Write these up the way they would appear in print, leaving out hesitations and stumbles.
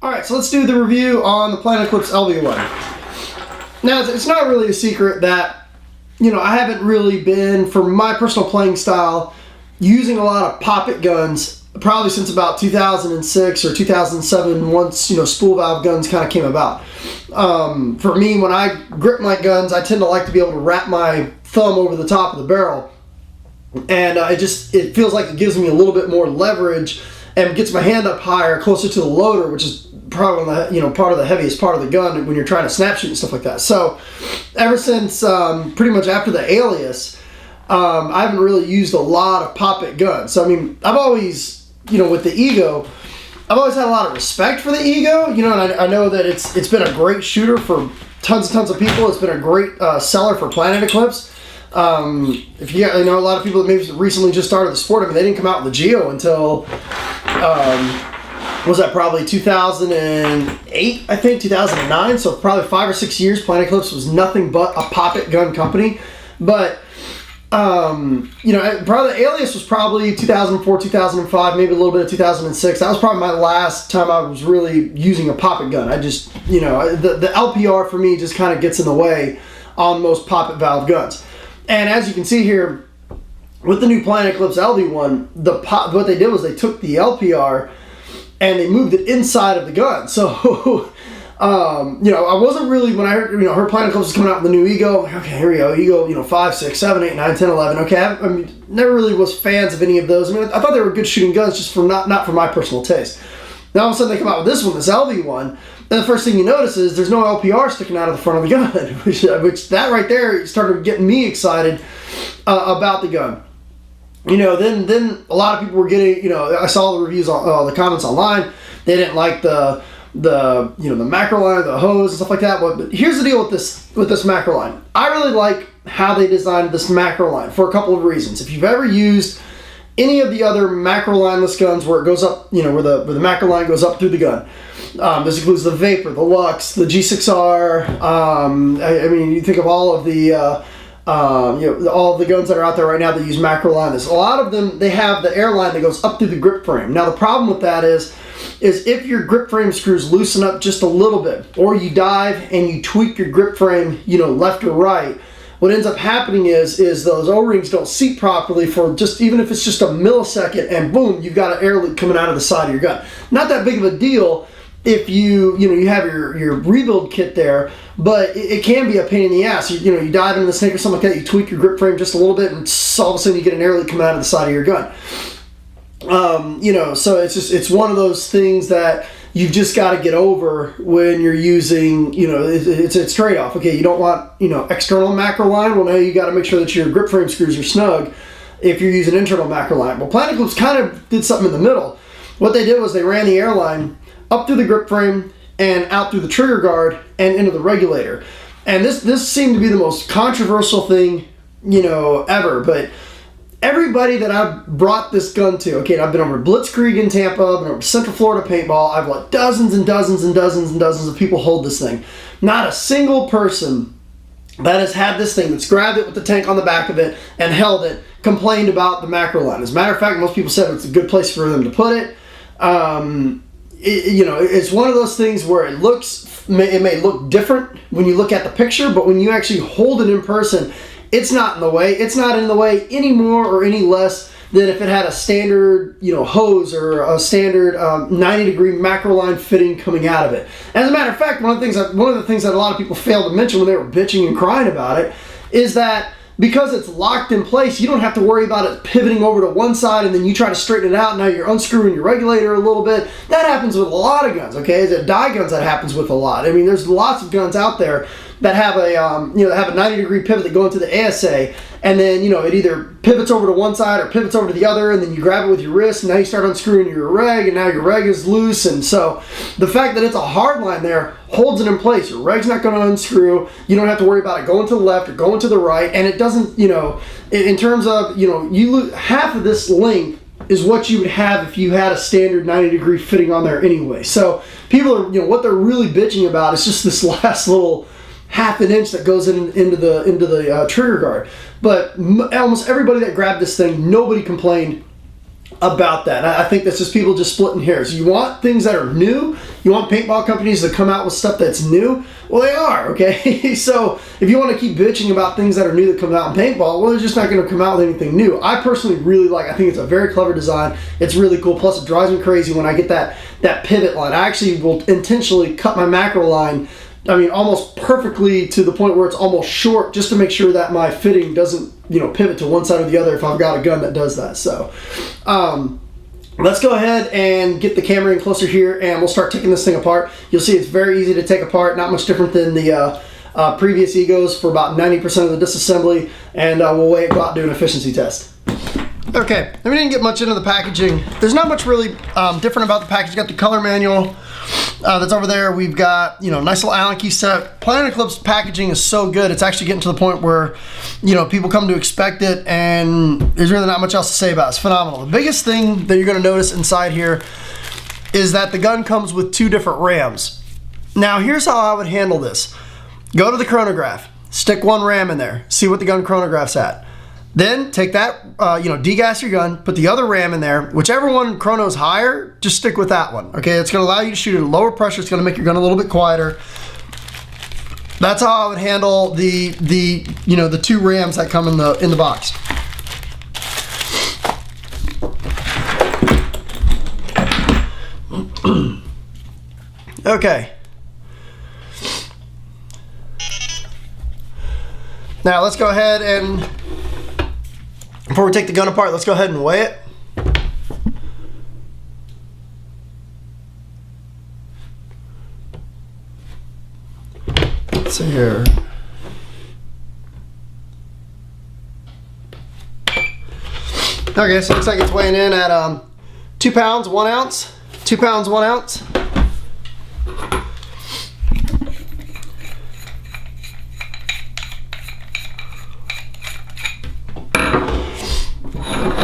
Alright, so let's do the review on the Planet Eclipse LV1. Now, it's not really a secret that, I haven't really been, for my personal playing style, using a lot of pop-it guns, probably since about 2006 or 2007, once, spool valve guns kind of came about. For me, when I grip my guns, I tend to like to be able to wrap my thumb over the top of the barrel. And it feels like it gives me a little bit more leverage and gets my hand up higher, closer to the loader, which is probably part of the heaviest part of the gun when you're trying to snap shoot and stuff like that. So ever since pretty much after the Alias, I haven't really used a lot of pop-it guns. So I mean, I've always, with the Ego, I've always had a lot of respect for the Ego, and I know that it's been a great shooter for tons and tons of people. It's been a great seller for Planet Eclipse. If you know a lot of people that maybe recently just started the sport, I mean, they didn't come out with the Geo until was that probably 2008, I think, 2009, so probably 5 or 6 years. Planet Eclipse was nothing but a pop-it gun company. But probably the Alias was probably 2004, 2005, maybe a little bit of 2006. That was probably my last time I was really using a pop-it gun. I just, the LPR for me just kind of gets in the way on most pop-it valve guns. And as you can see here, with the new Planet Eclipse LV1, what they did was they took the LPR and they moved it inside of the gun. So, I wasn't really, when I heard Planet Eclipse was coming out with the new Ego, like, okay, here we go, Ego, 5, 6, 7, 8, 9, 10, 11. Okay, I mean, never really was fans of any of those. I mean, I thought they were good shooting guns, just for not for my personal taste. Now all of a sudden they come out with this one, this LV1, and the first thing you notice is there's no LPR sticking out of the front of the gun, which that right there started getting me excited about the gun. Then a lot of people were getting, I saw the reviews, the comments online. They didn't like the macro line, the hose and stuff like that. But here's the deal with this macro line. I really like how they designed this macro line for a couple of reasons. If you've ever used any of the other macro lineless guns where it goes up, where the macro line goes up through the gun. This includes the Vapor, the Lux, the G6R. I mean, you think of all of the all of the guns that are out there right now that use macro lineless. A lot of them, they have the air line that goes up through the grip frame. Now the problem with that is if your grip frame screws loosen up just a little bit, or you dive and you tweak your grip frame, left or right, what ends up happening is those O-rings don't seat properly for even if it's just a millisecond, and boom, you've got an air leak coming out of the side of your gun. Not that big of a deal if you have your rebuild kit there, but it can be a pain in the ass. You dive into the snake or something like that, you tweak your grip frame just a little bit, and all of a sudden you get an air leak coming out of the side of your gun. So it's one of those things that you've just got to get over when you're using, it's a trade-off. Okay, you don't want, external macro line. Well, now you got to make sure that your grip frame screws are snug if you're using internal macro line. Well, Planet Eclipse kind of did something in the middle. What they did was they ran the air line up through the grip frame and out through the trigger guard and into the regulator. And this seemed to be the most controversial thing, ever. But everybody that I've brought this gun to, okay, I've been over to Blitzkrieg in Tampa, I've been over to Central Florida Paintball, I've let dozens and dozens and dozens and dozens of people hold this thing. Not a single person that has had this thing, that's grabbed it with the tank on the back of it and held it, complained about the macro line. As a matter of fact, most people said it's a good place for them to put it. It's one of those things where it may look different when you look at the picture, but when you actually hold it in person, it's not in the way. It's not in the way any more or any less than if it had a standard, hose or a standard 90-degree macro line fitting coming out of it. As a matter of fact, one of the things that a lot of people failed to mention when they were bitching and crying about it is that because it's locked in place, you don't have to worry about it pivoting over to one side and then you try to straighten it out and now you're unscrewing your regulator a little bit. That happens with a lot of guns, okay? The die guns, that happens with a lot. I mean, there's lots of guns out there that have a have a 90-degree pivot that go into the ASA, and then it either pivots over to one side or pivots over to the other, and then you grab it with your wrist, and now you start unscrewing your reg, and now your reg is loose. And so the fact that it's a hard line there holds it in place. Your reg's not going to unscrew. You don't have to worry about it going to the left or going to the right, and it doesn't, in terms of, you lose half of this length is what you would have if you had a standard 90-degree fitting on there anyway. So people are, what they're really bitching about is just this last little half an inch that goes into the trigger guard. But almost everybody that grabbed this thing, nobody complained about that. I think that's just people just splitting hairs. You want things that are new, You want paintball companies to come out with stuff that's new? Well, they are, okay? So if you want to keep bitching about things that are new that come out in paintball, well, they're just not going to come out with anything new. I personally really I think it's a very clever design. It's really cool. Plus, it drives me crazy when I get that pivot line. I actually will intentionally cut my macro line, I mean, almost perfectly to the point where it's almost short, just to make sure that my fitting doesn't, pivot to one side or the other if I've got a gun that does that. So, let's go ahead and get the camera in closer here, and we'll start taking this thing apart. You'll see it's very easy to take apart, not much different than the previous Egos for about 90% of the disassembly, and we'll go out and do an efficiency test. Okay, we didn't get much into the packaging. There's not much really different about the package. You got the color manual that's over there. We've got, nice little Allen key set. Planet Eclipse packaging is so good, it's actually getting to the point where, people come to expect it, and there's really not much else to say about it. It's phenomenal. The biggest thing that you're going to notice inside here is that the gun comes with 2 different rams. Now, here's how I would handle this. Go to the chronograph, stick 1 ram in there, see what the gun chronograph's at. Then take that, degas your gun, put the other ram in there. Whichever one chrono's higher, just stick with that one. Okay, it's going to allow you to shoot at a lower pressure. It's going to make your gun a little bit quieter. That's how I would handle the 2 rams that come in the box. Okay. Now let's go ahead and, before we take the gun apart, let's go ahead and weigh it. Let's see here. Okay, so it looks like it's weighing in at 2 pounds, 1 ounce. 2 pounds, 1 ounce.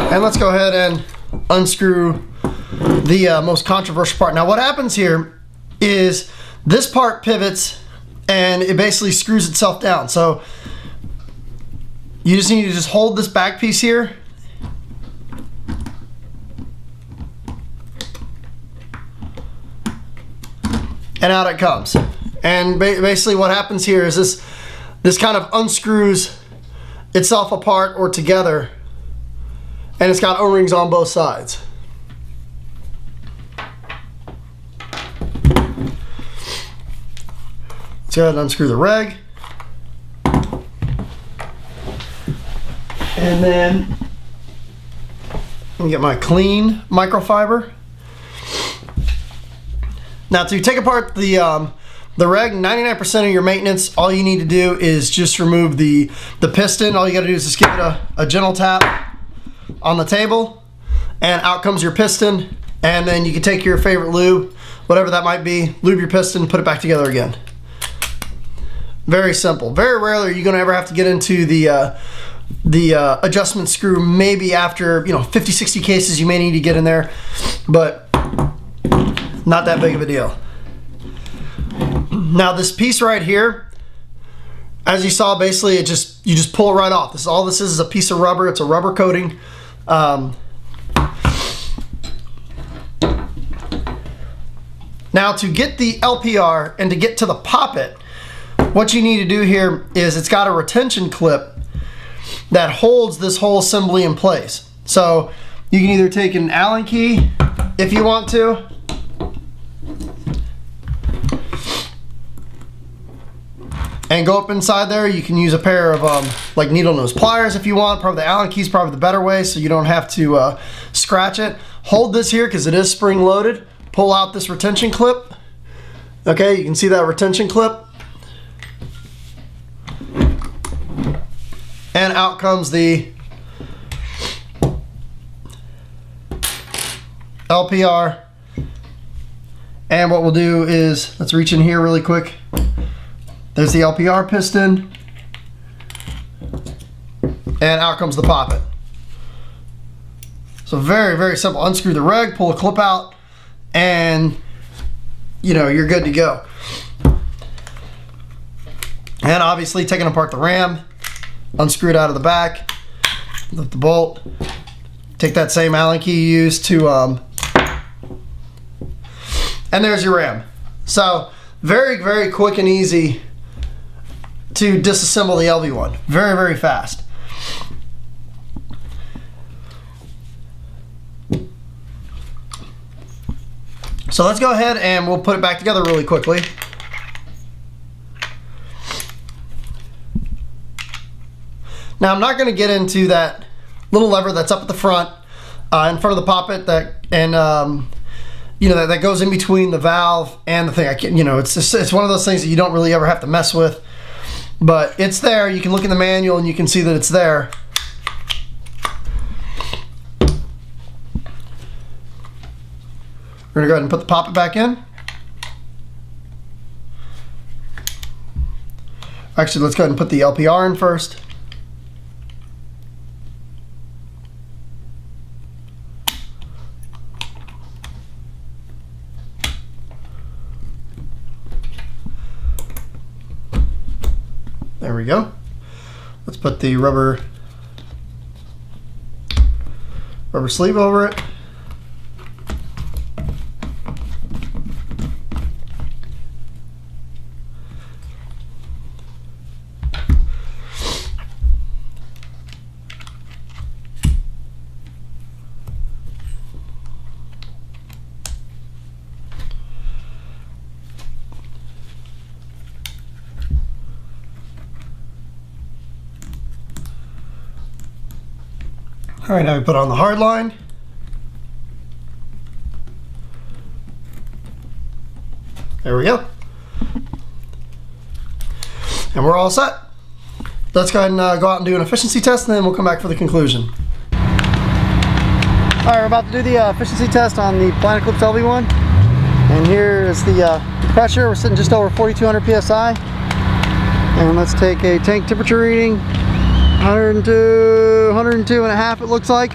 And let's go ahead and unscrew the most controversial part. Now what happens here is this part pivots and it basically screws itself down. So you just need to hold this back piece here and out it comes. And basically what happens here is this kind of unscrews itself apart or together, and it's got O-rings on both sides. Let's go ahead and unscrew the reg. And then let me get my clean microfiber. Now to take apart the reg, 99% of your maintenance, all you need to do is just remove the piston. All you gotta do is just give it a gentle tap on the table, and out comes your piston, and then you can take your favorite lube, whatever that might be, lube your piston, put it back together again. Very simple. Very rarely are you gonna ever have to get into the adjustment screw. Maybe after 50, 60 cases you may need to get in there, but not that big of a deal. Now this piece right here, as you saw, basically you just pull it right off. All this is a piece of rubber. It's a rubber coating. Now to get the LPR and to get to the poppet, what you need to do here is it's got a retention clip that holds this whole assembly in place. So you can either take an Allen key if you want to, and go up inside there. You can use a pair of like needle nose pliers if you want. Probably the Allen key is probably the better way, so you don't have to scratch it. Hold this here because it is spring loaded. Pull out this retention clip. Okay, you can see that retention clip. And out comes the LPR. And what we'll do is, let's reach in here really quick. There's the LPR piston, and out comes the poppet. So very, very simple. Unscrew the reg, pull a clip out, and you're good to go. And obviously taking apart the ram, unscrew it out of the back, lift the bolt, take that same Allen key you used to and there's your RAM. So very, very quick and easy to disassemble the LV1. Very, very fast. So let's go ahead and we'll put it back together really quickly. Now I'm not going to get into that little lever that's up at the front, in front of the poppet, you know, that goes in between the valve and the thing. You know, it's one of those things that you don't really ever have to mess with, but it's there. You can look in the manual and you can see that it's there. We're gonna go ahead and put the poppet back in. Actually, let's go ahead and put the LPR in first. There we go. Let's put the rubber sleeve over it. All right, now we put on the hard line. There we go. And we're all set. Let's go ahead and go out and do an efficiency test, and then we'll come back for the conclusion. All right, we're about to do the efficiency test on the Eclipse LV1. And here is the pressure. We're sitting just over 4,200 PSI. And let's take a tank temperature reading. 102 and a half, it looks like.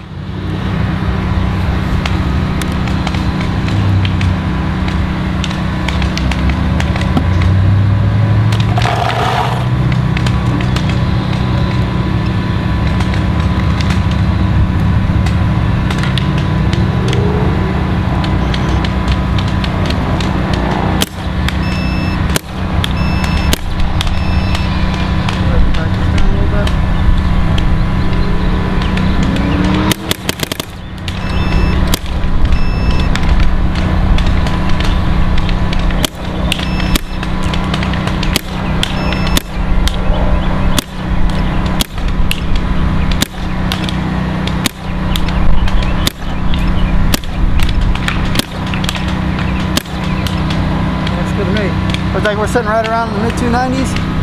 Looks like we're sitting right around in the mid 290s.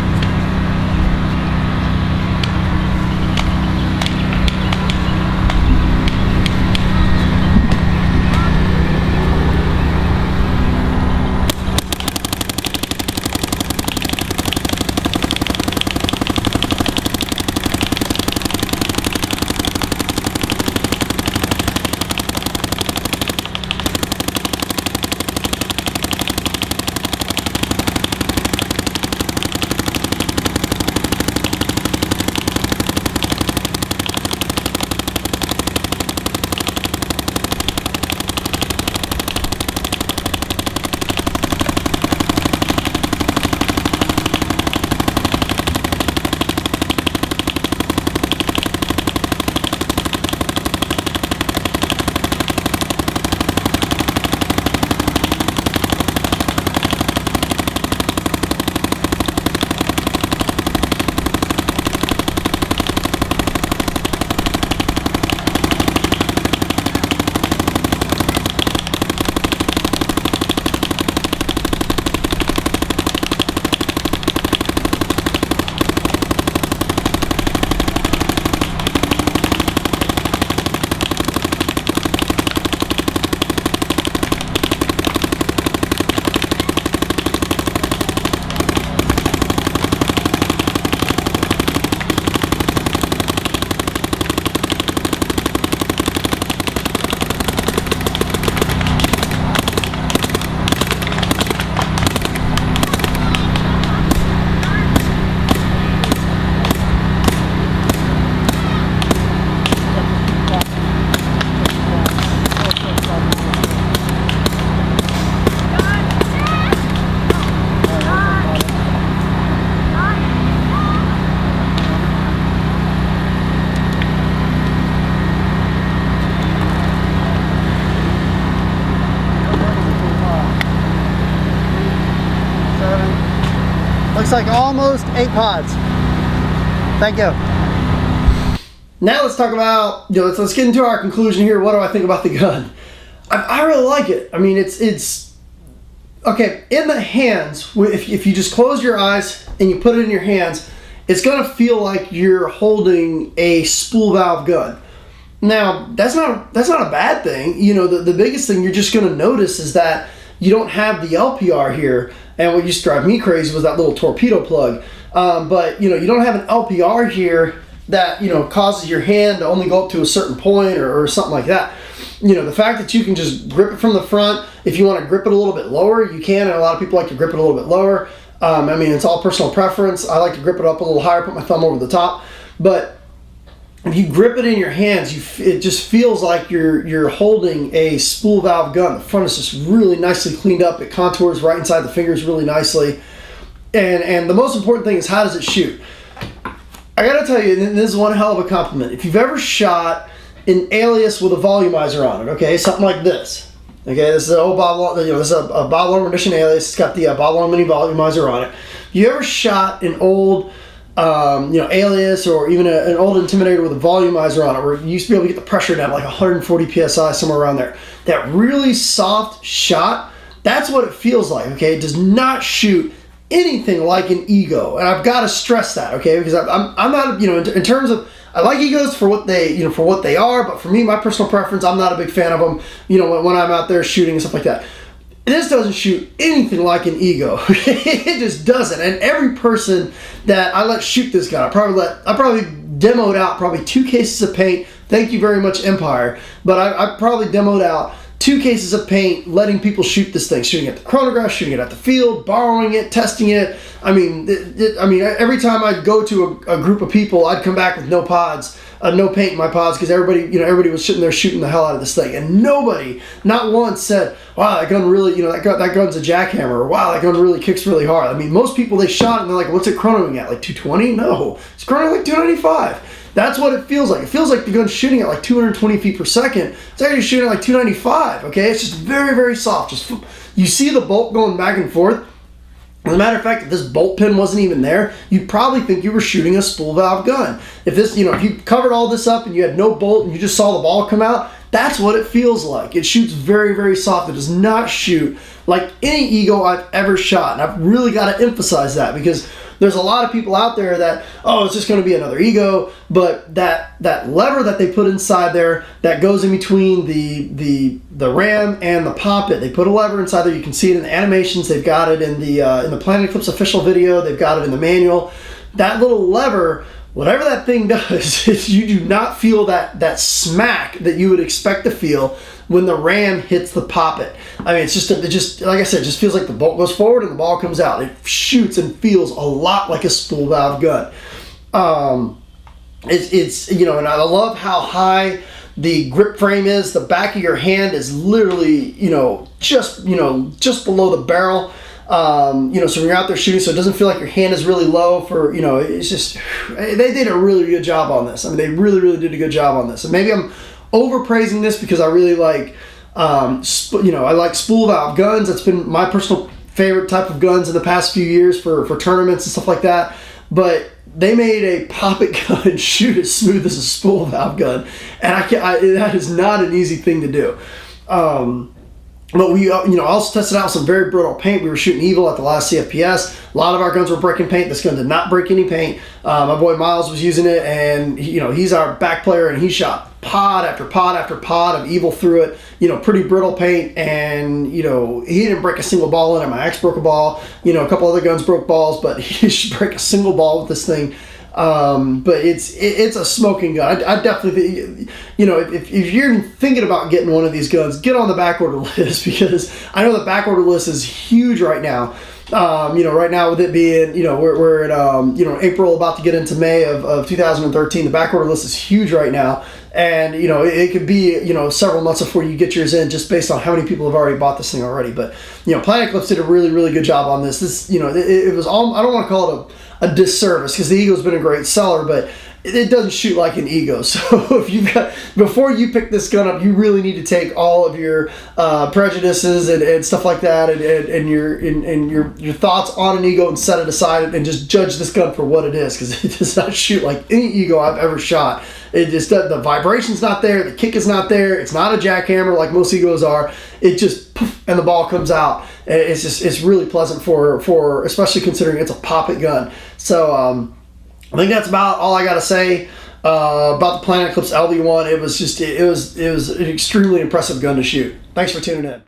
Looks like almost 8 pods. Thank you. Now let's talk about, let's get into our conclusion here. What do I think about the gun? I really like it. I mean, it's okay in the hands. If you just close your eyes and you put it in your hands, it's gonna feel like you're holding a spool valve gun. Now that's not a bad thing. The biggest thing you're just gonna notice is that you don't have the LPR here, and what used to drive me crazy was that little torpedo plug. But you don't have an LPR here that causes your hand to only go up to a certain point or something like that. The fact that you can just grip it from the front, if you want to grip it a little bit lower, you can, and a lot of people like to grip it a little bit lower. I mean, it's all personal preference. I like to grip it up a little higher, put my thumb over the top. But if you grip it in your hands, it just feels like you're holding a spool valve gun. The front is just really nicely cleaned up. It contours right inside the fingers really nicely. And the most important thing is, how does it shoot? I gotta tell you, this is one hell of a compliment. If you've ever shot an Alias with a volumizer on it, okay, something like this. Okay, this is an old Bob, this is a Bob Long edition Alias. It's got the Bob Long mini volumizer on it. You ever shot an old, Alias, or even an old Intimidator with a volumizer on it, where you used to be able to get the pressure down like 140 psi, somewhere around there? That really soft shot, that's what it feels like. Okay, it does not shoot anything like an Ego, and I've got to stress that, okay, because I'm not, in terms of, I like Egos for what they are, but for me, my personal preference, I'm not a big fan of them, when I'm out there shooting and stuff like that. This doesn't shoot anything like an Ego. It just doesn't. And every person that I let shoot this gun, I probably demoed out probably 2 cases of paint. Thank you very much, Empire. But I probably demoed out 2 cases of paint, letting people shoot this thing, shooting at the chronograph, shooting it at the field, borrowing it, testing it. I mean, every time I'd go to a group of people, I'd come back with no pods, no paint in my pods, because everybody was sitting there shooting the hell out of this thing, and nobody, not once, said, "Wow, that gun really, that gun's a jackhammer," or "Wow, that gun really kicks really hard." I mean, most people, they shot it and they're like, "What's it chronoing at? Like 220?" No, it's chronoing like 295. That's what it feels like. It feels like the gun's shooting at like 220 feet per second. It's actually shooting at like 295, okay? It's just very, very soft. You see the bolt going back and forth. As a matter of fact, if this bolt pin wasn't even there, you'd probably think you were shooting a spool valve gun. If this, if you covered all this up and you had no bolt and you just saw the ball come out, that's what it feels like. It shoots very, very soft. It does not shoot like any Ego I've ever shot. And I've really got to emphasize that, because there's a lot of people out there that, it's just going to be another Ego, but that lever that they put inside there that goes in between the ram and the poppet, they put a lever inside there. You can see it in the animations. They've got it in the Planet Eclipse official video. They've got it in the manual. That little lever, whatever that thing does, is you do not feel that smack that you would expect to feel when the ram hits the poppet. I mean, it just like I said, it just feels like the bolt goes forward and the ball comes out. It shoots and feels a lot like a spool valve gun. It's and I love how high the grip frame is. The back of your hand is literally, just below the barrel. So when you're out there shooting, so it doesn't feel like your hand is really low for, it's just, they did a really good job on this. I mean, they really, really did a good job on this. And maybe I'm overpraising this because I really like, I like spool valve guns. That's been my personal favorite type of guns in the past few years for tournaments and stuff like that. But they made a poppet gun shoot as smooth as a spool valve gun. And that is not an easy thing to do. But we, also tested out some very brittle paint. We were shooting Evil at the last CFPS. A lot of our guns were breaking paint. This gun did not break any paint. My boy Miles was using it, and he's our back player, and he shot pod after pod after pod of Evil through it. Pretty brittle paint, and he didn't break a single ball in it. My ex broke a ball. A couple other guns broke balls, but he should break a single ball with this thing. But it's a smoking gun. I definitely think, if you're even thinking about getting one of these guns, get on the back order list, because I know the back order list is huge right now. Right now with it being, we're at, April, about to get into May of 2013. The back order list is huge right now. And, it could be, several months before you get yours in, just based on how many people have already bought this thing already. But, Planet Eclipse did a really, really good job on this. This, it was all, I don't want to call it a disservice, because the Eagle's been a great seller, but it doesn't shoot like an Ego. So before you pick this gun up, you really need to take all of your prejudices and stuff like that, and your thoughts on an Ego and set it aside and just judge this gun for what it is, because it does not shoot like any Ego I've ever shot. It just the vibration's not there, the kick is not there. It's not a jackhammer like most Egos are. It just poof, and the ball comes out. It's really pleasant for especially considering it's a pop-it gun. So I think that's about all I got to say about the Planet Eclipse LV1. It was an extremely impressive gun to shoot. Thanks for tuning in.